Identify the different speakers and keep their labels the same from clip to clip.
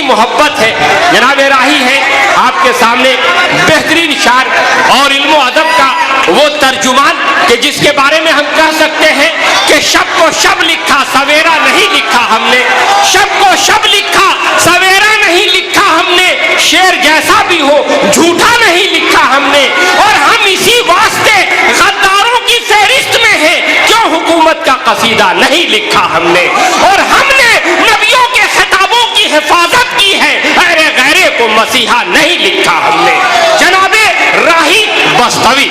Speaker 1: मोहब्बत है। जनाब राही है आपके सामने बेहतरीन शार और इल्म अदब का वो तर्जुमान कि जिसके बारे में हम कह सकते हैं कि शब को शब लिखा सवेरा नहीं लिखा हमने, शब को शब लिखा सवेरा नहीं लिखा हमने, शेर जैसा भी हो झूठा नहीं लिखा हमने, और हम इसी वास्ते गद्दारों की फहरिस्त में हैं क्यों हुकूमत का कसीदा नहीं लिखा हमने, और हमने नबियों के खिताबों की हिफाजत की है, अरे गैरे को मसीहा नहीं लिखा हमने। जनाबे राही बस्तवी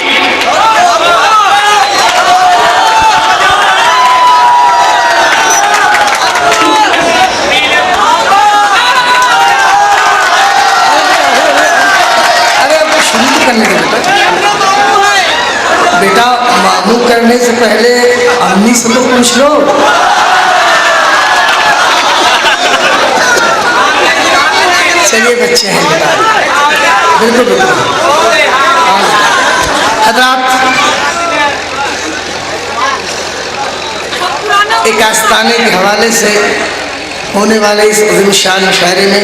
Speaker 2: बेटा, मामू करने से पहले अम्मी से तो पूछ लो। चलिए बच्चे हैं बेटा, बिल्कुल बिल्कुल। हज़रात, एक आस्ताने के हवाले से होने वाले इस अज़ीम शान मुशायरे में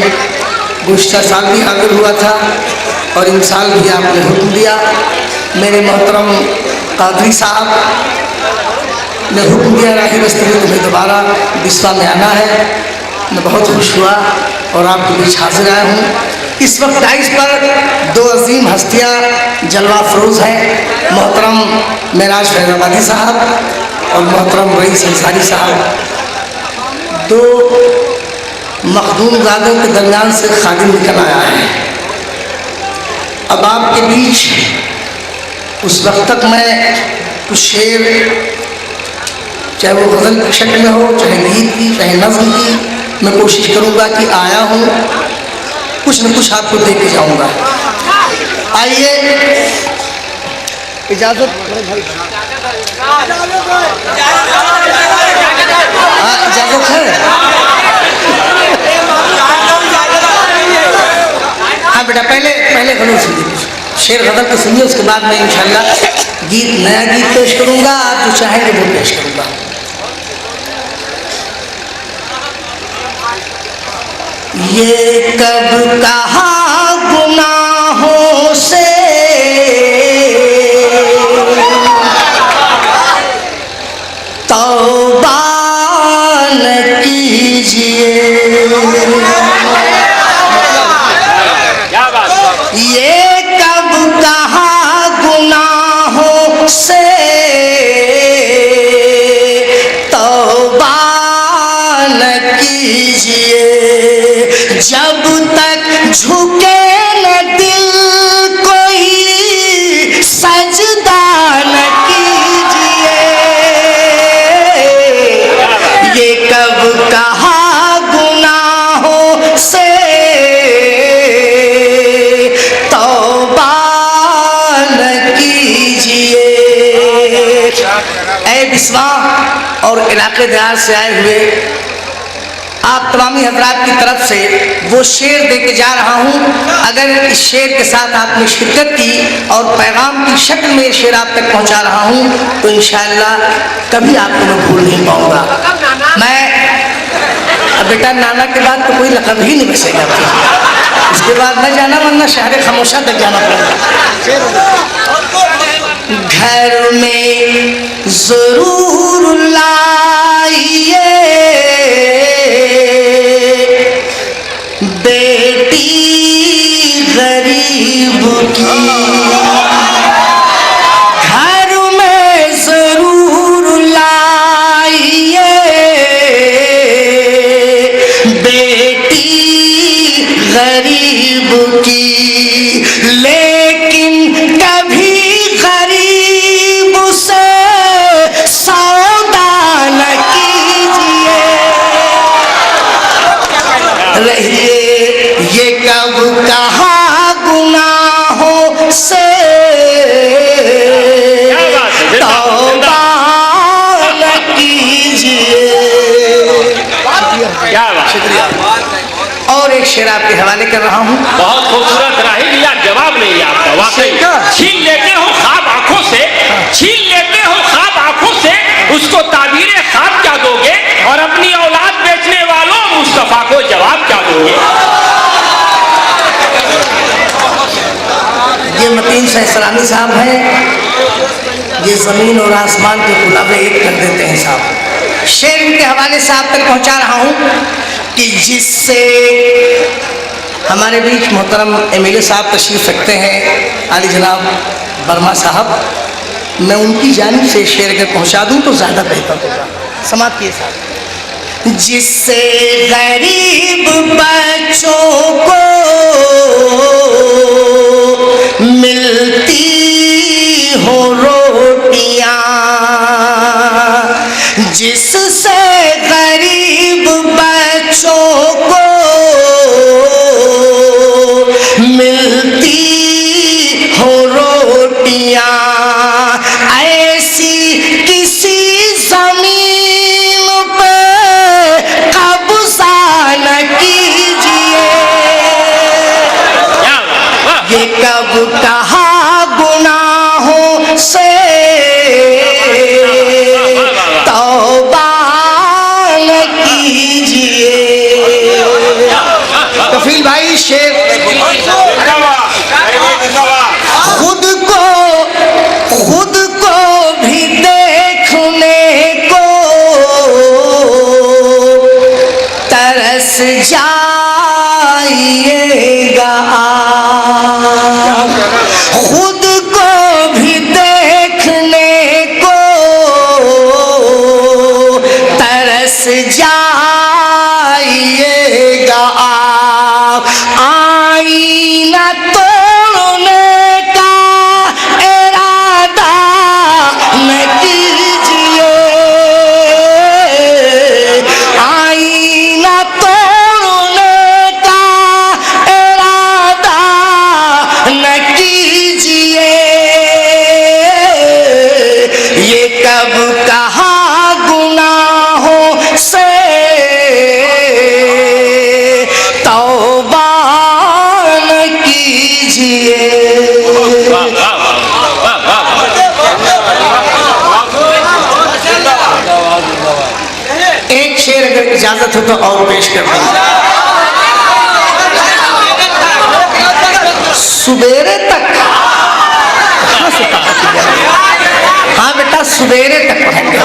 Speaker 2: गुज़श्ता साल भी हाज़िर हुआ था और इन साल भी आपने हुक्म दिया। मेरे मोहतरम कादरी साहब ने हुक्म दिया राही बस्तवी तुम्हें दोबारा बिस्वा में आना है। मैं बहुत खुश हुआ और आपके बीच हाजिर आया हूँ। इस वक्त डाइस पर दो अजीम हस्तियाँ जलवा फरोज हैं, मोहतरम मेराज फैज़ाबादी साहब और मोहतरम रईस अंसारी साहब। दो मखदूम ज़ादों के दरमियान से खादिम निकल आया है। अब आपके बीच उस वक्त तक मैं कुछ शेर, चाहे वो गज़ल की शक्ल में हो, चाहे गीत की, चाहे नज़्म की, मैं कोशिश करूँगा कि आया हूँ कुछ न कुछ आपको दे के जाऊँगा। आइए, इजाज़त। हाँ, इजाज़त है। हाँ बेटा, पहले गज़ल सुनिए, शेर गज़ल को सुनिए, उसके बाद मैं इंशाअल्लाह गीत, नया गीत पेश करूँगा। आप जो चाहेंगे वो पेश करूँगा। ये कब कहा गुनाहों से तौबा न कीजिए, ये कब कहा गुनाहों से तौबा न कीजिए, जब तक झुके न दिल कोई सजदा न कीजिए, ये कब कहा गुनाहों से तौबा न कीजिए। ऐ बिस्वा और इलाके देहात से आए हुए आप तमामी हजरात की तरफ से वो शेर दे के जा रहा हूँ। अगर इस शेर के साथ आपने शिरकत की और पैगाम की शक्ल में शेर आप तक पहुँचा रहा हूँ तो इंशाअल्लाह कभी आपको मैं भूल नहीं पाऊँगा। मैं बेटा, नाना के बाद तो कोई लक़ब ही नहीं बचेगा, उसके बाद न जाना, वरना शहर खामोशा तक जाना पड़ेगा। घर में ज़रूर लाइए बेटी गरीब की, घर में ज़रूर लाइए बेटी गरीब की, लेकिन कभी गरीब से सौदा न कीजिए, रहिए ये कब कहा गुनाहों से तौबा न कीजिए। शुक्रिया। और एक शेर आपके हवाले कर रहा हूँ।
Speaker 1: बहुत खूबसूरत राही भैया, जवाब नहीं आपका, वाकई छीन लेते हो ख्वाब आंखों से, छीन लेते हो ख्वाब आंखों से, उसको ताबीर ख्वाब क्या दोगे, और अपनी औलाद बेचने वालों मुस्तफा को जवाब क्या दोगे।
Speaker 2: सहसरानी साहब हैं, ये ज़मीन और आसमान के गुलाबे एक कर देते हैं साहब। शेर इनके हवाले से आप तक पहुंचा रहा हूं कि जिससे हमारे बीच मोहतरम एमएलए साहब तशरीफ रखते हैं, आली जनाब वर्मा साहब, मैं उनकी जानिब से शेर अगर पहुंचा दूं तो ज़्यादा बेहतर होगा। समाप्त किए साहब। जिससे गरीब बच्चों को मिलती हो रोटियां, जिससे गरीब बच्चों को मिलती हो रोटियां, ऐसी किसी जमीन पे कब्जा न कीजिए। ये कब कहा गुनाहों से तौबा न कीजिए। कफील भाई शेर खुद को भी देखने को तरस जाइएगा, खुद को भी देखने को तरस जाइएगा। आईना तोड़ने का इरादा न कीजिए, आईना तोड़ने का इरादा न कीजिए। ये कब कहा गुनाहों से तौबा न कीजिए। एक शेर अगर इजाजत हो तो और पेश कर दूं। सुबेरे तक, हाँ बेटा सुबेरे तक पढ़ेंगे।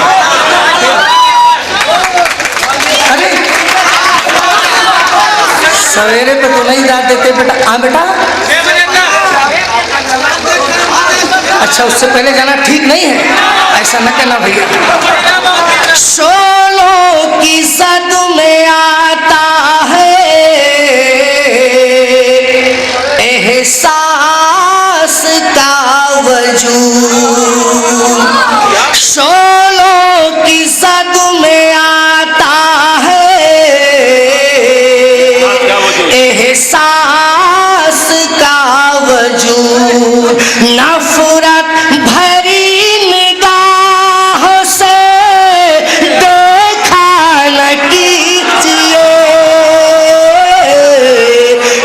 Speaker 2: अरे सवेरे पे तो नहीं दाद देते बेटा। हाँ बेटा, अच्छा उससे पहले जाना ठीक नहीं है, ऐसा न करना भैया। शोलों की सद में आता है एहसास का वजूद, शोलों की सद में आता है एहसास का वजूद। नफरत भरी निगाह से देखा न कीजिए।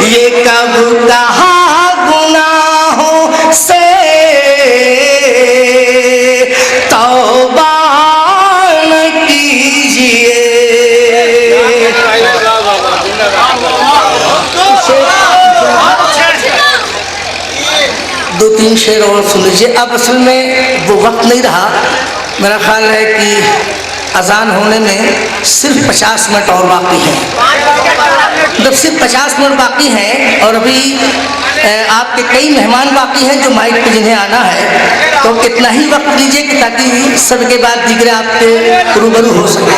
Speaker 2: ये कब कहा गुनाहों से तौबा न कीजिए। दो तीन शेर और सुन लीजिए। अब असल में वो वक्त नहीं रहा, मेरा ख्याल है कि अजान होने में सिर्फ 50 मिनट और बाकी हैं। जब सिर्फ 50 मिनट बाकी हैं और अभी आपके कई मेहमान बाकी हैं जो माइक पे जिन्हें आना है, तो इतना ही वक्त दीजिए कि ताकि सबके बाद दिगरे आपके रूबरू हो सके।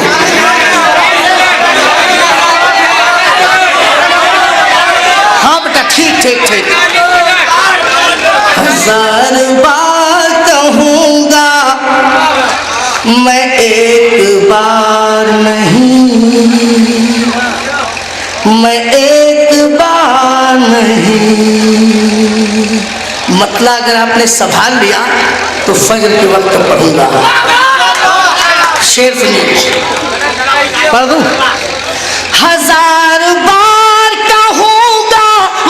Speaker 2: हाँ बेटा ठीक ठीक ठीक। हजार बार कहूँगा मैं एक बार नहीं, मैं एक बार नहीं। मतलब अगर आपने संभाल लिया तो फजर के वक्त पढ़ूंगा। शेर सुनिए, पढ़ दूं। हजार बार कहूँगा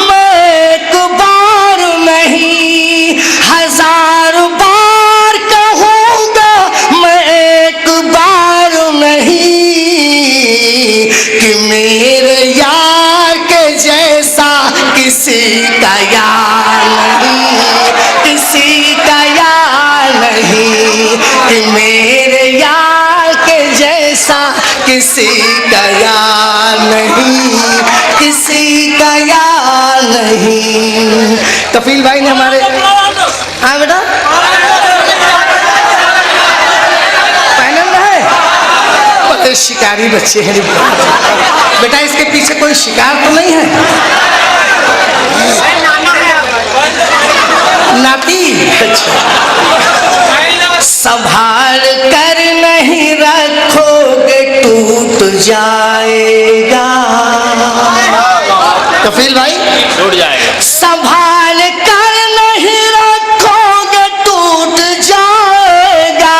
Speaker 2: मैं एक बार नहीं, हजार बार कहूँगा मैं एक बार नहीं, कि मेरे यार के जैसा किसी का यार नहीं, कि नहीं। कफील भाई ने हमारे, हाँ बेटा पहनन है, पता शिकारी बच्चे हैं बेटा, इसके पीछे कोई शिकार तो नहीं है? नाती, अच्छा। संभाल कर नहीं रखोगे टूट जाएगा। कफील भाई
Speaker 1: टूट जाएगा।
Speaker 2: संभाल कर नहीं रखोगे टूट जाएगा,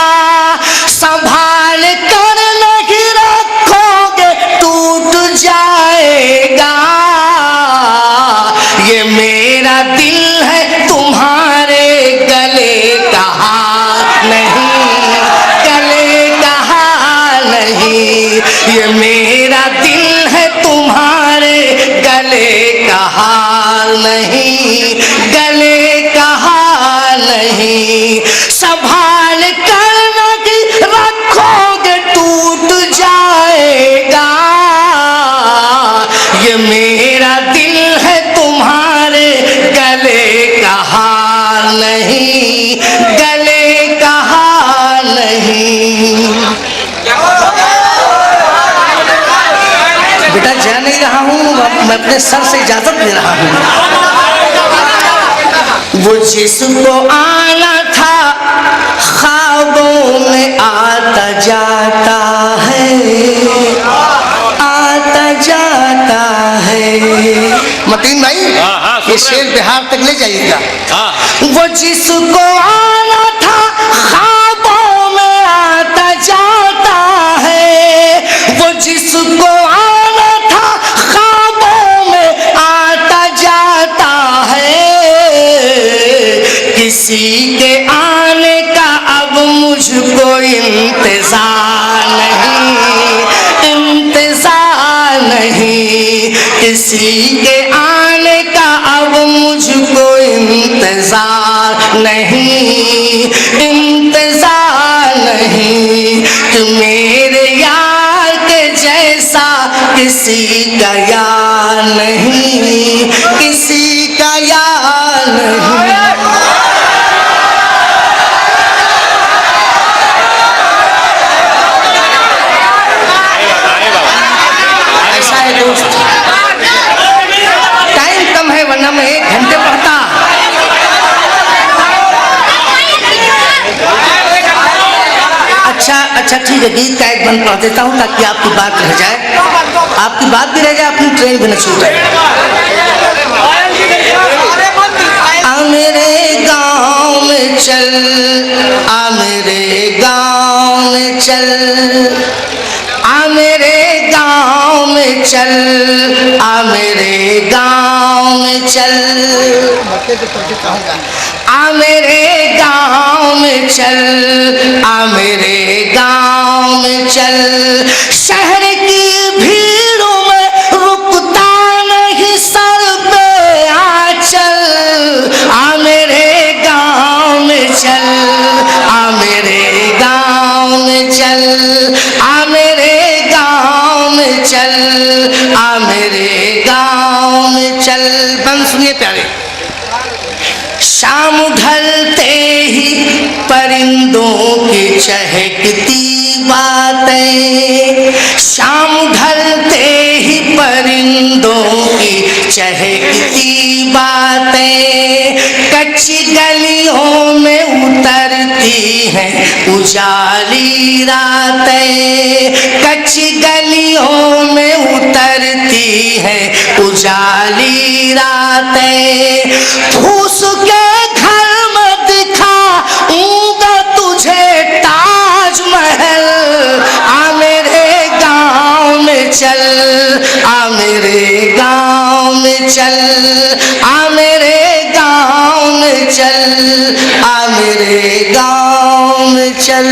Speaker 2: संभाल कर नहीं रखोगे टूट जाएगा। ये मेरा दिल है तुम्हारे गले का हार नहीं, गले का हार नहीं। ये मेरा दिल है तुम्हारे गले का हार नहीं, गले का हार नहीं। संभाल कर नहीं रखोगे टूट जाएगा। ये मेरा दिल है तुम्हारे गले का हार नहीं, गले का हार नहीं। बेटा जा नहीं रहा हूँ, मैं अपने सर से इजाजत ले रहा हूँ। वो जिसको आना था ख्वाबों में आता जाता है, आता जाता है। मतीन भाई ये शेर बिहार तक ले जाइएगा। वो जिसको आना था ख्वाबों में आता जाता है, वो जिसको आना था ख्वाबों में आता जाता है। किसी के आने का अब मुझको इंतजार नहीं, इंतजार नहीं। किसी के आने का अब मुझको इंतजार नहीं, इंतजार नहीं। कि मेरे यार के जैसा किसी का यार नहीं, किसी का यार नहीं। ऐसा है दोस्त, टाइम कम है वरना मैं 1 घंटे पढ़ता। अच्छा ठीक है, गीत का एक बंद पढ़ देता हूँ ताकि आपकी बात रह जाए, आपकी बात भी रह जाए, अपनी ट्रेन भी न छूटे। आ मेरे गाँव में चल, आ मेरे गाँव में चल, आ मेरे गाँव में चल, आ मेरे गाँव में चल। आ मेरे गाँव में चल, आ मेरे गाँव में चल। शहर की भीड़ों में रुकता नहीं सर पे आंचल। आ मेरे गाँव में चल, आ मेरे गाँव में चल, आ मेरे गाँव में चल, आ मेरे गाँव में चल। बंद सुनिए प्यारे। शाम ढलते ही परिंदों की चहकती बातें, शाम ढलते ही परिंदों की चहकती बातें। कच्ची गलियों में उतरती हैं उजाली रातें, कच्ची गलियों में उतरती हैं उजाली रातें। फूस के घर में दिखाऊंगा तुझे ताजमहल। आ मेरे गाँव में चल, आ मेरे गाँव में चल, आ मेरे गाँव में चल, आ मेरे गाँव में चल।